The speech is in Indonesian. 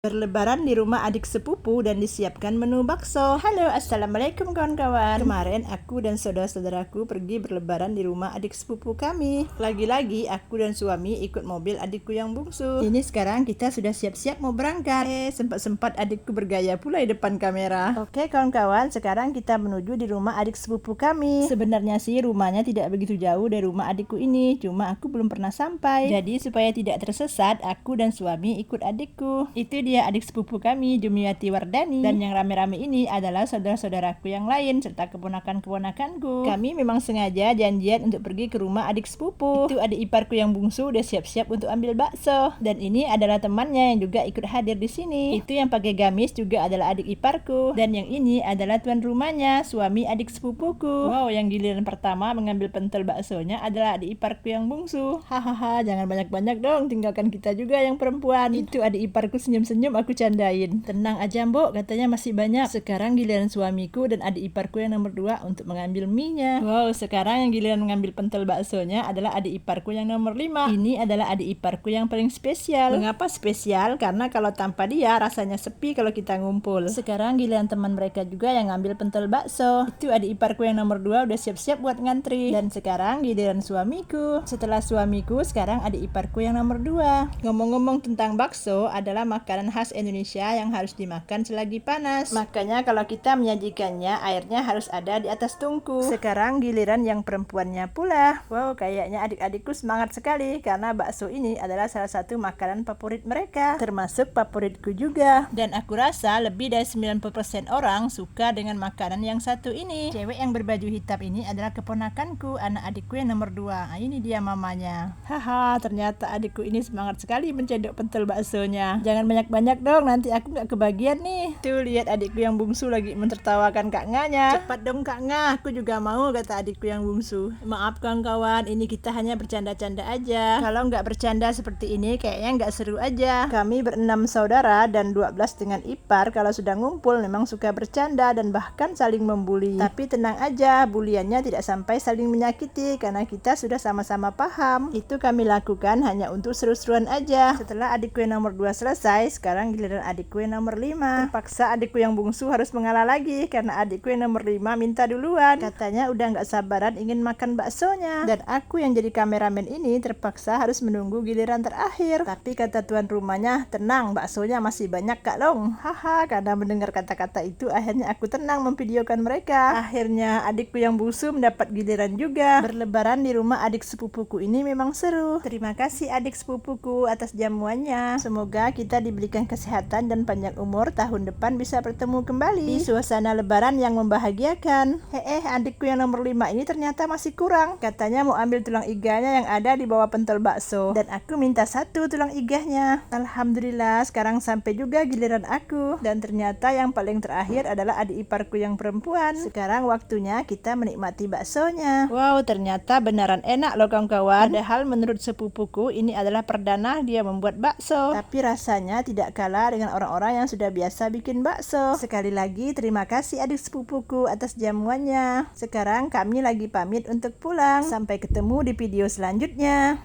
Berlebaran di rumah adik sepupu dan disiapkan menu bakso. Halo, assalamualaikum kawan-kawan. Kemarin aku dan saudara-saudaraku pergi berlebaran di rumah adik sepupu kami. Lagi-lagi aku dan suami ikut mobil adikku yang bungsu. Ini sekarang kita sudah siap-siap mau berangkat. Sempat-sempat adikku bergaya pula di depan kamera. Oke kawan-kawan, sekarang kita menuju di rumah adik sepupu kami. Sebenarnya sih rumahnya tidak begitu jauh dari rumah adikku ini, cuma aku belum pernah sampai. Jadi supaya tidak tersesat, aku dan suami ikut adikku. Itu dia adik sepupu kami, Jumiati Wardani. Dan yang rame-rame ini adalah saudara-saudaraku yang lain serta keponakan-keponakanku. Kami memang sengaja janjian untuk pergi ke rumah adik sepupu. Itu adik iparku yang bungsu udah siap-siap untuk ambil bakso. Dan ini adalah temannya yang juga ikut hadir di sini. Itu yang pakai gamis juga adalah adik iparku. Dan yang ini adalah tuan rumahnya, suami adik sepupuku. Wow, yang giliran pertama mengambil pentel baksonya adalah adik iparku yang bungsu. Hahaha, jangan banyak-banyak dong, tinggalkan kita juga yang perempuan. Itu adik iparku senyum-senyum, aku candain. Tenang aja mbok, katanya masih banyak. Sekarang giliran suamiku dan adik iparku yang nomor 2 untuk mengambil mie-nya. Wow, sekarang yang giliran mengambil pentel baksonya adalah adik iparku yang nomor 5. Ini adalah adik iparku yang paling spesial. Mengapa spesial? Karena kalau tanpa dia rasanya sepi kalau kita ngumpul. Sekarang giliran teman mereka juga yang ngambil pentel bakso. Itu adik iparku yang nomor 2 udah siap-siap buat ngantri. Dan sekarang giliran suamiku. Setelah suamiku, sekarang adik iparku yang nomor 2. Ngomong-ngomong tentang bakso, adalah makanan khas Indonesia yang harus dimakan selagi panas. Makanya kalau kita menyajikannya, airnya harus ada di atas tungku. Sekarang giliran yang perempuannya pula. Wow, kayaknya adik-adikku semangat sekali karena bakso ini adalah salah satu makanan favorit mereka, termasuk favoritku juga. Dan aku rasa lebih dari 90% orang suka dengan makanan yang satu ini. Cewek yang berbaju hitam ini adalah keponakanku, anak adikku yang nomor 2. Nah, ini dia mamanya. Haha, ternyata adikku ini semangat sekali mencedok pentel baksonya. Jangan banyak-banyak dong, nanti aku nggak kebagian nih. Tuh lihat adikku yang bungsu lagi mentertawakan Kak Nganya. Cepat dong Kak Nga, aku juga mau, kata adikku yang bungsu. Maaf kawan-kawan, ini kita hanya bercanda-canda aja. Kalau nggak bercanda seperti ini kayaknya nggak seru aja. Kami berenam saudara dan 12 dengan ipar, kalau sudah ngumpul memang suka bercanda dan bahkan saling membuli. Tapi tenang aja, buliannya tidak sampai saling menyakiti karena kita sudah sama-sama paham. Itu kami lakukan hanya untuk seru-seruan aja. Setelah adikku yang nomor 2 selesai, sekarang giliran adikku yang nomor 5. Terpaksa adikku yang bungsu harus mengalah lagi karena adikku yang nomor 5 minta duluan. Katanya udah nggak sabaran ingin makan baksonya. Dan aku yang jadi kameramen ini terpaksa harus menunggu giliran terakhir. Tapi kata tuan rumahnya, tenang, baksonya masih banyak Kak Long. Haha, karena mendengar kata-kata itu akhirnya aku tenang memvideokan mereka. Akhirnya adikku yang bungsu mendapat giliran juga. Berlebaran di rumah adik sepupuku ini memang seru. Terima kasih adik sepupuku atas jamuannya. Semoga kita diberikan kesehatan dan panjang umur, tahun depan bisa bertemu kembali di suasana lebaran yang membahagiakan. Adikku yang nomor 5 ini ternyata masih kurang. Katanya mau ambil tulang iganya yang ada di bawah pentel bakso. Dan aku minta 1 tulang iganya. Alhamdulillah, sekarang sampai juga giliran aku. Dan ternyata yang paling terakhir adalah adik iparku yang perempuan. Sekarang waktunya kita menikmati baksonya. Wow, ternyata beneran enak loh kawan-kawan. Padahal menurut sepupuku ini adalah perdana dia membuat bakso. Tapi rasanya tidak kalah dengan orang-orang yang sudah biasa bikin bakso. Sekali lagi terima kasih adik sepupuku atas jamuannya. Sekarang kami lagi pamit untuk pulang. Sampai ketemu di video selanjutnya.